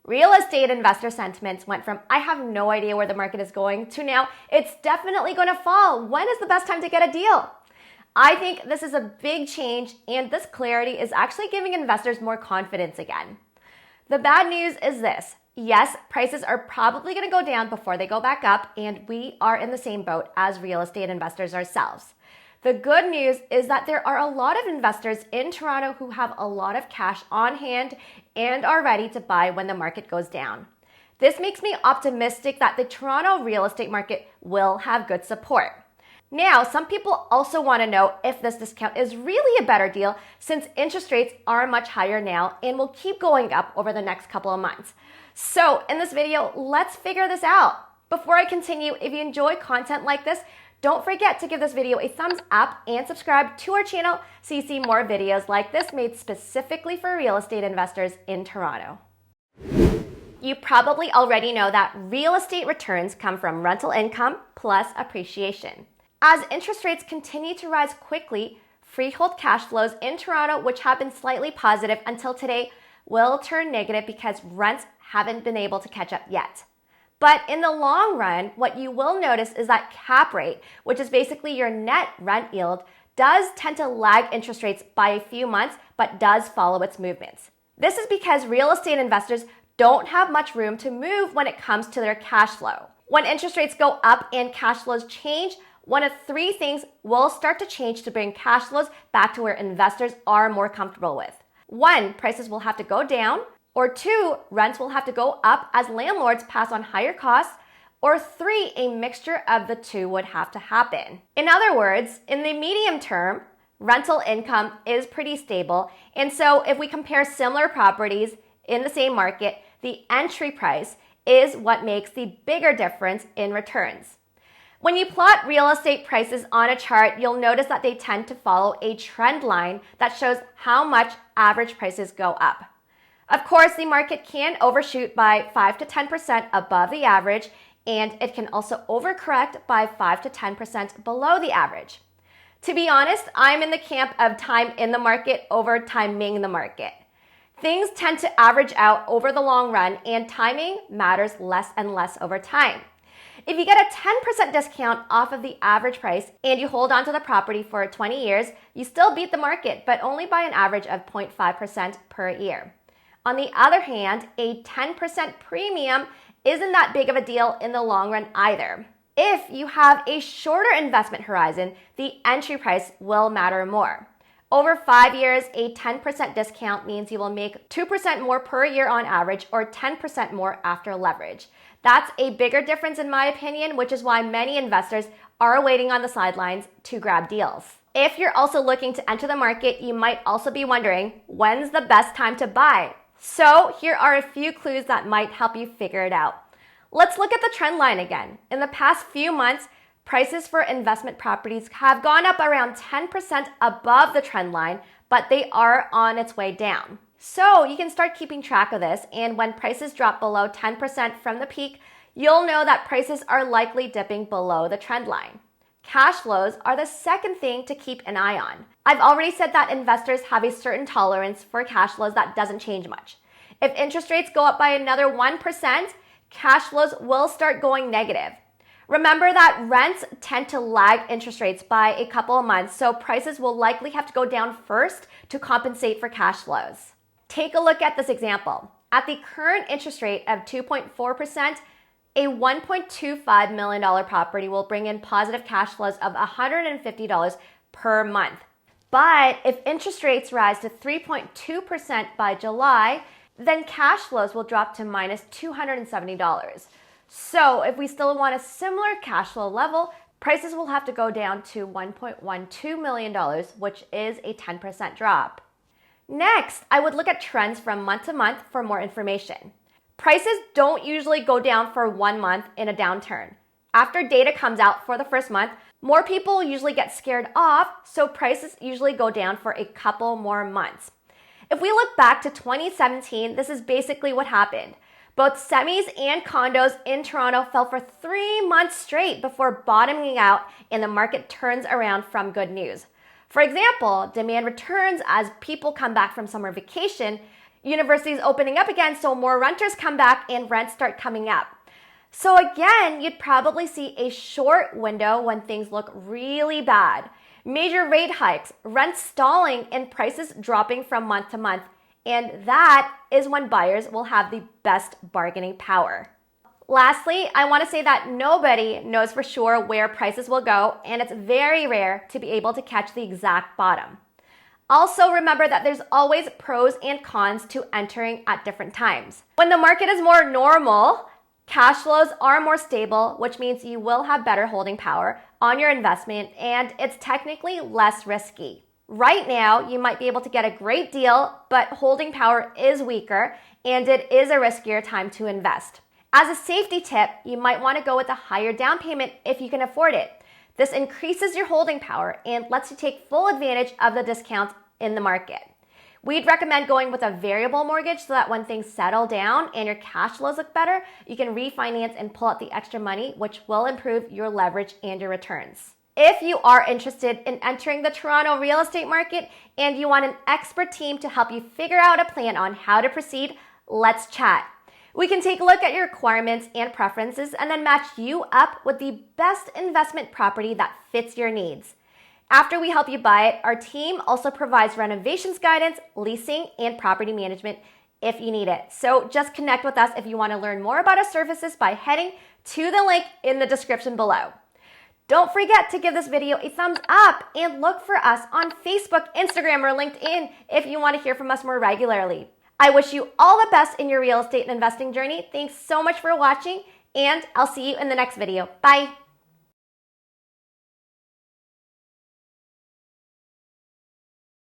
Real estate investor sentiments went from "I have no idea where the market is going" to now "it's definitely going to fall. When is the best time to get a deal?" I think this is a big change, and this clarity is actually giving investors more confidence again. The bad news is this. Yes, prices are probably going to go down before they go back up, and we are in the same boat as real estate investors ourselves. The good news is that there are a lot of investors in Toronto who have a lot of cash on hand and are ready to buy when the market goes down. This makes me optimistic that the Toronto real estate market will have good support. Now, some people also want to know if this discount is really a better deal since interest rates are much higher now and will keep going up over the next couple of months. So in this video, let's figure this out. Before I continue, if you enjoy content like this, don't forget to give this video a thumbs up and subscribe to our channel so you see more videos like this made specifically for real estate investors in Toronto. You probably already know that real estate returns come from rental income plus appreciation. As interest rates continue to rise quickly, freehold cash flows in Toronto, which have been slightly positive until today, will turn negative because rents haven't been able to catch up yet. But in the long run, what you will notice is that cap rate, which is basically your net rent yield, does tend to lag interest rates by a few months, but does follow its movements. This is because real estate investors don't have much room to move when it comes to their cash flow. When interest rates go up and cash flows change, one of three things will start to change to bring cash flows back to where investors are more comfortable with. One, prices will have to go down. Or two, rents will have to go up as landlords pass on higher costs. Or three, a mixture of the two would have to happen. In other words, in the medium term, rental income is pretty stable. And so if we compare similar properties in the same market, the entry price is what makes the bigger difference in returns. When you plot real estate prices on a chart, you'll notice that they tend to follow a trend line that shows how much average prices go up. Of course, the market can overshoot by 5 to 10% above the average, and it can also overcorrect by 5 to 10% below the average. To be honest, I'm in the camp of time in the market over timing the market. Things tend to average out over the long run, and timing matters less and less over time. If you get a 10% discount off of the average price and you hold on to the property for 20 years, you still beat the market, but only by an average of 0.5% per year. On the other hand, a 10% premium isn't that big of a deal in the long run either. If you have a shorter investment horizon, the entry price will matter more. Over 5 years, a 10% discount means you will make 2% more per year on average or 10% more after leverage. That's a bigger difference in my opinion, which is why many investors are waiting on the sidelines to grab deals. If you're also looking to enter the market, you might also be wondering, when's the best time to buy? So here are a few clues that might help you figure it out. Let's look at the trend line again. In the past few months, prices for investment properties have gone up around 10% above the trend line, but they are on its way down. So you can start keeping track of this, and when prices drop below 10% from the peak, you'll know that prices are likely dipping below the trend line. Cash flows are the second thing to keep an eye on. I've already said that investors have a certain tolerance for cash flows that doesn't change much. If interest rates go up by another 1%, cash flows will start going negative. Remember that rents tend to lag interest rates by a couple of months, so prices will likely have to go down first to compensate for cash flows. Take a look at this example. At the current interest rate of 2.4%, a $1.25 million property will bring in positive cash flows of $150 per month. But if interest rates rise to 3.2% by July, then cash flows will drop to minus $270. So if we still want a similar cash flow level, prices will have to go down to $1.12 million, which is a 10% drop. Next, I would look at trends from month to month for more information. Prices don't usually go down for 1 month in a downturn. After data comes out for the first month, more people usually get scared off, so prices usually go down for a couple more months. If we look back to 2017, this is basically what happened. Both semis and condos in Toronto fell for 3 months straight before bottoming out and the market turns around from good news. For example, demand returns as people come back from summer vacation, Universities opening up again, so more renters come back and rents start coming up. So again, you'd probably see a short window when things look really bad. Major rate hikes, rents stalling, and prices dropping from month to month. And that is when buyers will have the best bargaining power. Lastly, I want to say that nobody knows for sure where prices will go, and it's very rare to be able to catch the exact bottom. Also, remember that there's always pros and cons to entering at different times. When the market is more normal, cash flows are more stable, which means you will have better holding power on your investment, and it's technically less risky. Right now, you might be able to get a great deal, but holding power is weaker, and it is a riskier time to invest. As a safety tip, you might want to go with a higher down payment if you can afford it. This increases your holding power and lets you take full advantage of the discounts in the market. We'd recommend going with a variable mortgage so that when things settle down and your cash flows look better, you can refinance and pull out the extra money, which will improve your leverage and your returns. If you are interested in entering the Toronto real estate market and you want an expert team to help you figure out a plan on how to proceed, let's chat. We can take a look at your requirements and preferences and then match you up with the best investment property that fits your needs. After we help you buy it, our team also provides renovations guidance, leasing, and property management if you need it. So just connect with us if you want to learn more about our services by heading to the link in the description below. Don't forget to give this video a thumbs up and look for us on Facebook, Instagram, or LinkedIn if you want to hear from us more regularly. I wish you all the best in your real estate and investing journey. Thanks so much for watching, and I'll see you in the next video. Bye.